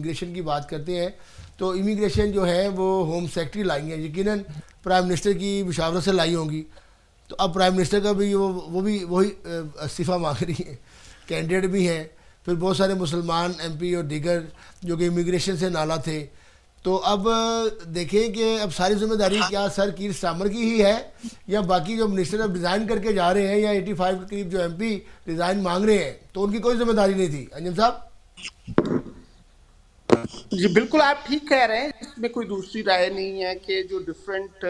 Immigration की बात करते हैं तो इमिग्रेशन जो है वो होम सेक्रेटरी लाई है, यकीनन प्राइम मिनिस्टर की मुशावरत से लाई होंगी। तो अब प्राइम मिनिस्टर का भी वो भी वही इस्तीफ़ा मांग रही है, कैंडिडेट भी हैं, फिर बहुत सारे मुसलमान एमपी और दीगर जो कि इमिग्रेशन से नाला थे। तो अब देखें कि अब सारी जिम्मेदारी क्या सर कीर स्टामर की ही है या बाकी जो मिनिस्टर अब रिज़ाइन करके जा रहे हैं या 85 के करीब जो एमपी रिज़ाइन मांग रहे हैं, तो उनकी कोई जिम्मेदारी नहीं थी। अंजम साहब जी बिल्कुल आप ठीक कह रहे हैं, इसमें कोई दूसरी राय नहीं है कि जो डिफरेंट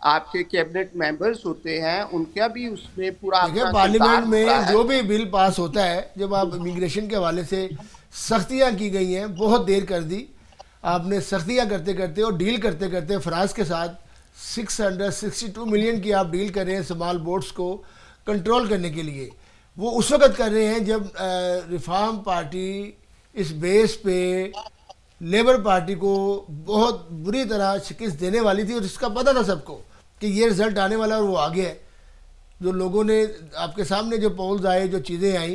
आपके कैबिनेट मेंबर्स होते हैं उनका भी उसमें पूरा देखिए अपना पार्लियामेंट किरदार होता में है। जो भी बिल पास होता है, जब आप इमिग्रेशन के हवाले से सख्तियाँ की गई हैं, बहुत देर कर दी आपने, सख्तियाँ करते करते और डील करते करते फ्रांस के साथ 662 मिलियन की आप डील कर रहे हैं स्मॉल बोट्स को कंट्रोल करने के लिए। वो उस वक्त कर रहे हैं जब रिफॉर्म पार्टी इस बेस पे लेबर पार्टी को बहुत बुरी तरह शिकस्त देने वाली थी और इसका पता था सबको कि ये रिज़ल्ट आने वाला और वो आ गया है। जो लोगों ने आपके सामने जो पोल्स आए, जो चीज़ें आई,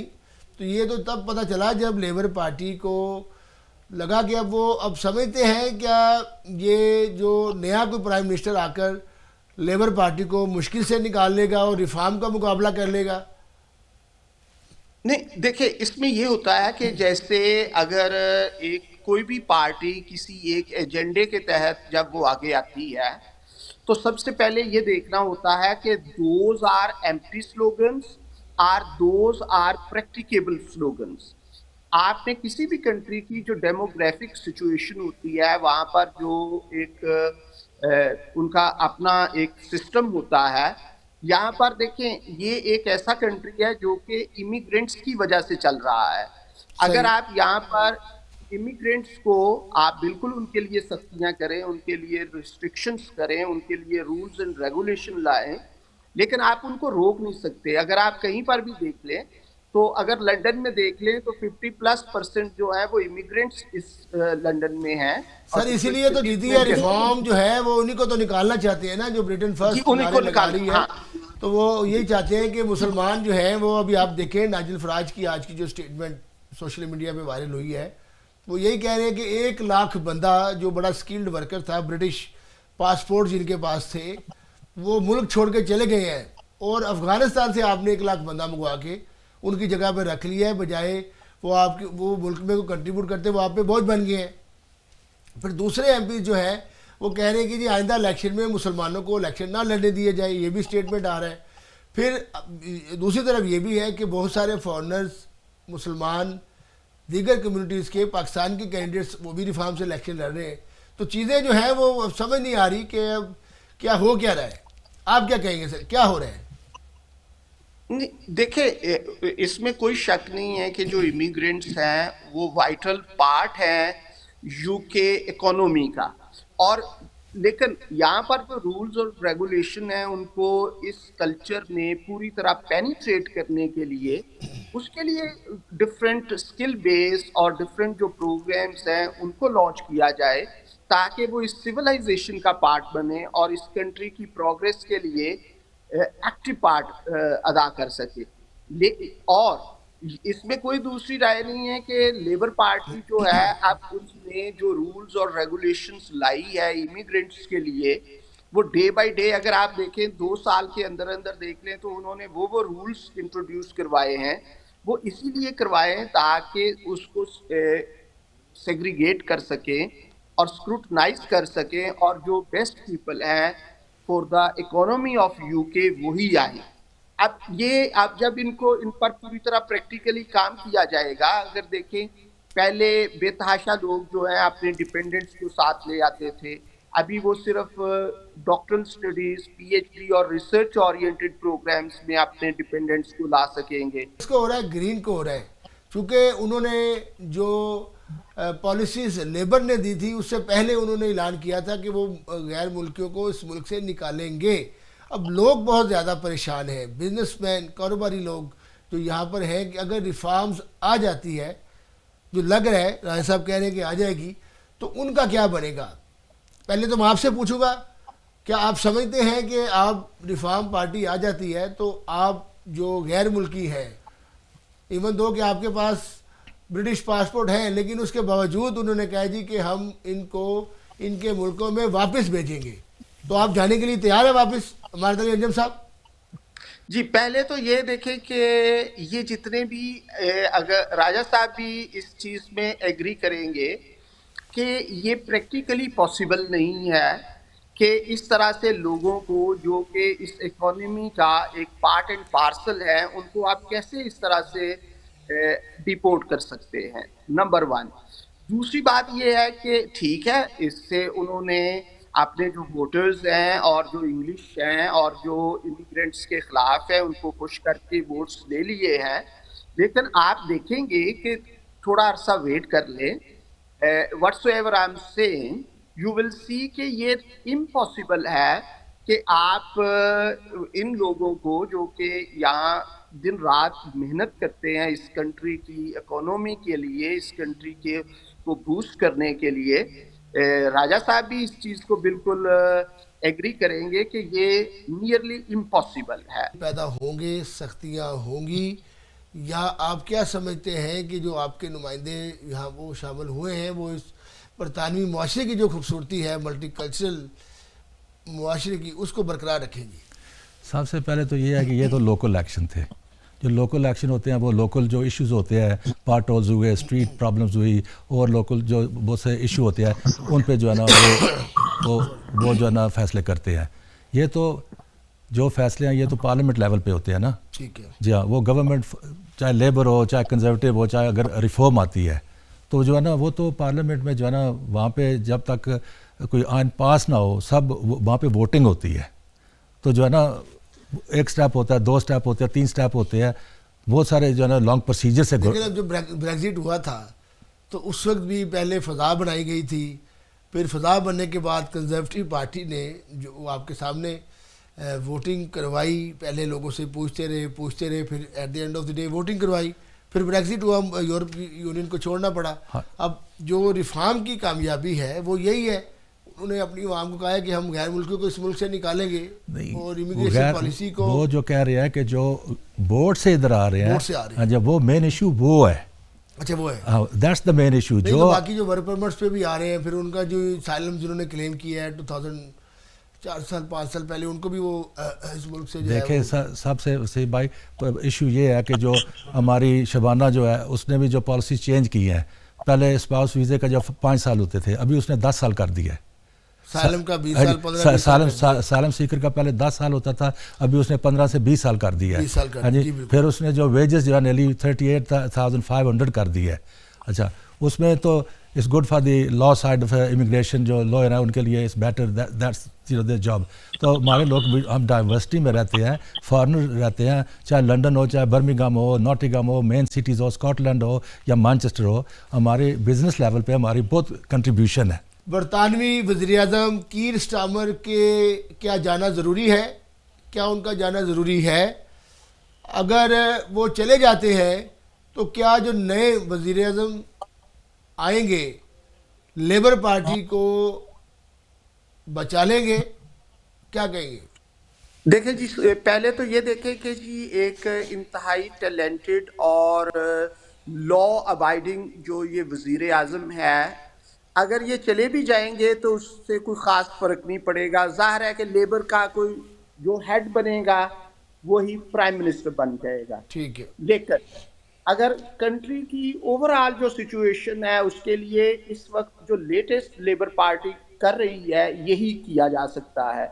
तो ये तो तब पता चला जब लेबर पार्टी को लगा कि अब वो अब समझते हैं क्या ये जो नया कोई प्राइम मिनिस्टर आकर लेबर पार्टी को मुश्किल से निकाल लेगा और रिफॉर्म का मुकाबला कर लेगा। नहीं देखिए, इसमें ये होता है कि जैसे अगर एक कोई भी पार्टी किसी एक एजेंडे के तहत जब वो आगे आती है तो सबसे पहले ये देखना होता है कि those are empty slogans or those are practicable slogans. आपने किसी भी कंट्री की जो डेमोग्राफिक सिचुएशन होती है वहां पर जो एक उनका अपना एक सिस्टम होता है, यहाँ पर देखें ये एक ऐसा कंट्री है जो कि इमिग्रेंट्स की वजह से चल रहा है। अगर सही। आप यहाँ पर इमिग्रेंट्स को आप बिल्कुल उनके लिए सख्तियां करें, उनके लिए रिस्ट्रिक्शंस करें, उनके लिए रूल्स एंड रेगुलेशन लाएं, लेकिन आप उनको रोक नहीं सकते। अगर आप कहीं पर भी देख लें तो अगर लंदन में देख लें तो 50+% जो है वो इमिग्रेंट्स इस लंदन में हैं। सर इसीलिए तो जीती है रिफॉर्म जो है वो उन्हीं को तो निकालना चाहते हैं ना, जो ब्रिटेन फर्स्ट उन्हीं को नारे लगा निकाल रही है। हाँ। तो वो यही चाहते हैं कि मुसलमान जो हैं वो, अभी आप देखें नाजिल फराज की आज की जो स्टेटमेंट सोशल मीडिया पे वायरल हुई है, वो यही कह रहे हैं कि 1 लाख बंदा जो बड़ा स्किल्ड वर्कर था, ब्रिटिश पासपोर्ट जिनके पास थे, वो मुल्क छोड़ के चले गए हैं और अफ़गानिस्तान से आपने 1 लाख बंदा मंगवा के उनकी जगह पर रख लिया है, बजाय वो आपके वो मुल्क में को कंट्रीब्यूट करते वो आप पे बोझ बन गए हैं। फिर दूसरे एमपी जो है वो कह रहे हैं कि जी आइंदा इलेक्शन में मुसलमानों को इलेक्शन ना लड़ने दिए जाए, ये भी स्टेटमेंट आ रहा है। फिर दूसरी तरफ ये भी है कि बहुत सारे फॉरेनर्स मुसलमान दीगर कम्युनिटीज़ के पाकिस्तान के कैंडिडेट्स वो भी रिफॉर्म से इलेक्शन लड़ रहे हैं। तो चीज़ें जो हैं वो अब समझ नहीं आ रही कि अब क्या हो क्या रहा है। आप क्या कहेंगे सर, क्या हो रहा है? देखिए, इसमें कोई शक नहीं है कि जो इमिग्रेंट्स हैं वो वाइटल पार्ट है यूके इकोनॉमी का, और लेकिन यहाँ पर जो रूल्स और रेगुलेशन है उनको इस कल्चर में पूरी तरह पेनिट्रेट करने के लिए, उसके लिए डिफरेंट स्किल बेस और डिफरेंट जो प्रोग्राम्स हैं उनको लॉन्च किया जाए ताकि वो इस सिविलाइजेशन का पार्ट बने और इस कंट्री की प्रोग्रेस के लिए एक्टिव पार्ट अदा कर सके। और इसमें कोई दूसरी राय नहीं है कि लेबर पार्टी जो है अब उसने जो रूल्स और रेगुलेशंस लाई है इमिग्रेंट्स के लिए, वो डे बाय डे अगर आप देखें 2 साल के अंदर अंदर देख लें तो उन्होंने वो रूल्स इंट्रोड्यूस करवाए हैं। वो इसीलिए करवाए हैं ताकि उसको सेग्रीगेट कर सकें और स्क्रूटनाइज कर सकें और जो बेस्ट पीपल हैं for the economy of UK वही आए। अब जब इनको इन पर पूरी तरह प्रैक्टिकली काम किया जाएगा, अगर देखें पहले बेतहाशा लोग जो है अपने डिपेंडेंट्स को साथ ले आते थे, अभी वो सिर्फ डॉक्टरल स्टडीज, पीएचडी और रिसर्च ओरिएंटेड प्रोग्राम्स में अपने डिपेंडेंट्स को ला सकेंगे। इसको हो रहा है, ग्रीन को हो रहा है, क्योंकि उन्होंने जो पॉलिसीज लेबर ने दी थी उससे पहले उन्होंने ऐलान किया था कि वो गैर मुल्कियों को इस मुल्क से निकालेंगे। अब लोग बहुत ज़्यादा परेशान हैं, बिजनेसमैन, कारोबारी लोग जो यहाँ पर हैं, कि अगर रिफॉर्म्स आ जाती है, जो लग रहा है राय साहब कह रहे हैं कि आ जाएगी, तो उनका क्या बनेगा। पहले तो मैं आपसे पूछूंगा, क्या आप समझते हैं कि आप रिफॉर्म पार्टी आ जाती है तो आप जो गैर मुल्की हैं, इवन दो कि आपके पास ब्रिटिश पासपोर्ट हैं, लेकिन उसके बावजूद उन्होंने कहा जी कि हम इनको इनके मुल्कों में वापस भेजेंगे। तो आप जाने के लिए तैयार है वापस हमारे तरफ अंजम साहब? जी, पहले तो ये देखें कि ये जितने भी अगर राजा साहब भी इस चीज़ में एग्री करेंगे कि ये प्रैक्टिकली पॉसिबल नहीं है कि इस तरह से लोगों को जो कि इस इकोनॉमी का एक पार्ट एंड पार्सल है, उनको आप कैसे इस तरह से डिपोर्ट कर सकते हैं, नंबर वन। दूसरी बात ये है कि ठीक है, इससे उन्होंने अपने जो वोटर्स हैं और जो इंग्लिश हैं और जो इमिग्रेंट्स के खिलाफ है उनको खुश करके वोट्स ले लिए हैं, लेकिन आप देखेंगे कि थोड़ा अरसा वेट कर लें, whatsoever I am saying, you will see कि ये इम्पॉसिबल है कि आप इन लोगों को जो कि यहाँ दिन रात मेहनत करते हैं इस कंट्री की इकोनॉमी के लिए, इस कंट्री के को बूस्ट करने के लिए, राजा साहब भी इस चीज़ को बिल्कुल एग्री करेंगे कि ये नियरली इम्पॉसिबल है। पैदा होंगे, सख्तियाँ होंगी, या आप क्या समझते हैं कि जो आपके नुमाइंदे यहाँ वो शामिल हुए हैं वो इस बरतानवी मुआशरे की जो खूबसूरती है मल्टी कल्चरल मुआशरे की, उसको बरकरार रखेंगे? सबसे पहले तो ये है कि ये तो लोकल एक्शन थे। जो लोकल एक्शन होते हैं वो लोकल जो इश्यूज़ होते हैं, पार्ट होल्स हुए, स्ट्रीट प्रॉब्लम्स हुई, और लोकल जो बहुत से इशू होते हैं उन पे जो है ना वो जो है ना फैसले करते हैं। ये तो जो फैसले हैं ये तो पार्लियामेंट लेवल पे होते हैं ना। ठीक है जी हाँ, वो गवर्नमेंट चाहे लेबर हो, चाहे कंजर्वेटिव हो, चाहे अगर रिफॉर्म आती है तो जो है ना वो तो पार्लियामेंट में जो है ना वहाँ पे जब तक कोई आइन पास ना हो, सब वहाँ पे वोटिंग होती है। तो जो है ना एक स्टेप होता है, 2 स्टेप होते हैं, 3 स्टेप होते हैं, बहुत सारे जो है ना लॉन्ग प्रोसीजर से। लेकिन अब जब ब्रेक्जिट हुआ था तो उस वक्त भी पहले फ़ज़ा बनाई गई थी, फिर फ़ज़ा बनने के बाद कंजर्वेटिव पार्टी ने जो आपके सामने वोटिंग करवाई, पहले लोगों से पूछते रहे, फिर at the end of the day voting करवाई, फिर ब्रेक्जिट हुआ, यूरोपीय यूनियन को छोड़ना पड़ा। हाँ। अब जो रिफॉर्म की कामयाबी है वो यही है, उन्होंने अपनी आवाम को कहा है कि हम गैर मुल्कियों को इस मुल्क से निकालेंगे, और इमिग्रेशन पॉलिसी को वो जो कह रहे हैं कि जो बोर्ड से इधर आ रहे हैं, बोर्ड से आ रहे हैं। जब वो मेन इशू वो है। अच्छा वो है, दैट्स द मेन इशू। नहीं जो तो बाकी जो वर्क परमिट्स पे भी आ रहे हैं, फिर उनका जो साइलम जिन्होंने क्लेम किया है 2004 साल 5 साल पहले, उनको भी वो इस मुल्क से जो है देखें सबसे सही भाई इशू ये है कि जो हमारी शबाना जो है उसने भी जो पॉलिसी चेंज की है। पहले स्पाउस वीज़े का जो 5 साल होते थे, अभी उसने 10 साल कर दिया है। सालम का 20 साल 15 सालम सीकर का पहले 10 साल होता था, अभी उसने 15 से 20 साल कर दिया है। 20 साल कर हाँ जी, जी, बिल्कुल। फिर उसने जो वेजेस जो है नेली 38,500 कर दिया है। अच्छा, उसमें तो it's good for the law side of immigration, जो लॉयर है उनके लिए it's better, that's their job. तो हमारे लोग हम डाइवर्सिटी में रहते हैं, फॉरेनर रहते हैं, चाहे लंदन हो, चाहे बर्मिंघम हो, नॉटिंघम हो, मेन सिटीज़ हो, स्कॉटलैंड हो या मैनचेस्टर हो, हमारे बिजनेस लेवल पे हमारी बहुत कंट्रीब्यूशन है। बरतानवी वज़ीर-ए-आज़म कीर स्टामर के क्या जाना ज़रूरी है? क्या उनका जाना ज़रूरी है? अगर वो चले जाते हैं तो क्या जो नए वज़ीर-ए-आज़म आएंगे लेबर पार्टी को बचा लेंगे? क्या कहेंगे? देखें जी, पहले तो ये देखें कि जी एक इंतहाई टैलेंटेड और लॉ अबाइडिंग जो ये वज़ीर आज़म है, अगर ये चले भी जाएंगे तो उससे कोई ख़ास फ़र्क नहीं पड़ेगा। ज़ाहिर है कि लेबर का कोई जो हेड बनेगा वही प्राइम मिनिस्टर बन जाएगा। ठीक है, लेकिन अगर कंट्री की ओवरऑल जो सिचुएशन है उसके लिए इस वक्त जो लेटेस्ट लेबर पार्टी कर रही है यही किया जा सकता है।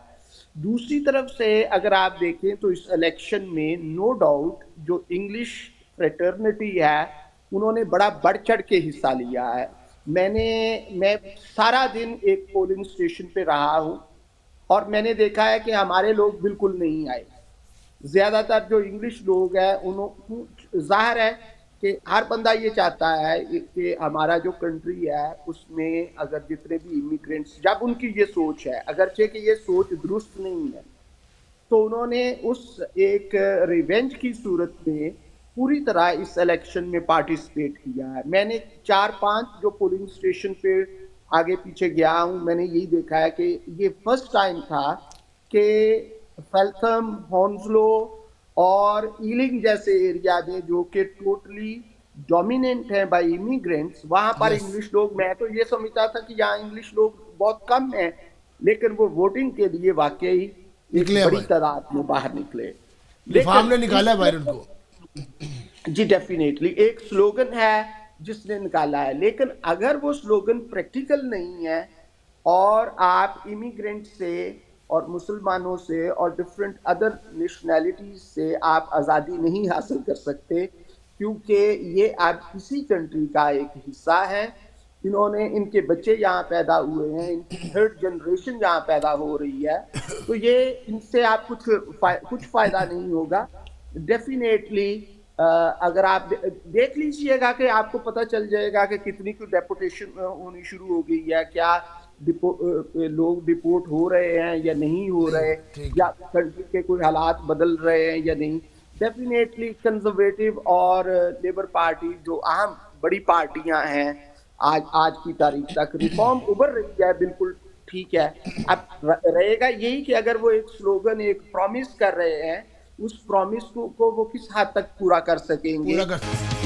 दूसरी तरफ से अगर आप देखें तो इस इलेक्शन में नो डाउट जो इंग्लिश फ्रेटर्निटी है उन्होंने बड़ा बढ़ चढ़ के हिस्सा लिया है। मैं सारा दिन एक पोलिंग स्टेशन पे रहा हूँ और मैंने देखा है कि हमारे लोग बिल्कुल नहीं आए। ज़्यादातर जो इंग्लिश लोग हैं उन्होंने, ज़ाहिर है कि हर बंदा ये चाहता है कि हमारा जो कंट्री है उसमें अगर जितने भी इमिग्रेंट्स, जब उनकी ये सोच है, अगरचे कि ये सोच दुरुस्त नहीं है, तो उन्होंने उस एक रिवेंज की सूरत में पूरी तरह इस इलेक्शन में पार्टिसिपेट किया है। मैंने 4-5 जो पोलिंग स्टेशन पे आगे पीछे गया हूँ, मैंने यही देखा है कि ये फर्स्ट टाइम था कि फेल्थम, हॉन्सलो और ईलिंग जैसे एरिया में जो कि टोटली डोमिनेंट है बाय इमिग्रेंट्स, वहां पर Yes. इंग्लिश लोग, मैं तो ये समझता था कि यहाँ इंग्लिश लोग बहुत कम हैं, लेकिन वो वोटिंग के लिए वाकई एक निकले बड़ी भाई, तादाद में बाहर निकले। रिफॉर्म ने लेकिन निकाला है बाहर उनको। जी डेफिनेटली एक स्लोगन है जिसने निकाला है, लेकिन अगर वो स्लोगन प्रैक्टिकल नहीं है और आप इमिग्रेंट से और मुसलमानों से और डिफरेंट अदर नेशनैलिटीज से आप आज़ादी नहीं हासिल कर सकते, क्योंकि ये आप किसी कंट्री का एक हिस्सा है। इन्होंने, इनके बच्चे यहाँ पैदा हुए हैं, इनकी थर्ड जनरेशन यहाँ पैदा हो रही है, तो ये इनसे आप कुछ फायदा नहीं होगा। डेफिनेटली अगर आप देख लीजिएगा कि आपको पता चल जाएगा कि कितनी कोई डेपोटेशन होनी शुरू हो गई है, क्या लोग डिपोर्ट हो रहे हैं या नहीं हो रहे, ठीक। या कंट्री के कोई हालात बदल रहे हैं या नहीं। डेफिनेटली कंजर्वेटिव और लेबर पार्टी जो अहम बड़ी पार्टियां हैं आज आज की तारीख तक, रिफॉर्म उभर रही है, बिल्कुल ठीक है। अब रहेगा यही कि अगर वो एक स्लोगन, एक प्रॉमिस कर रहे हैं, उस प्रॉमिस को वो किस हद तक पूरा कर सकेंगे। पूरा कर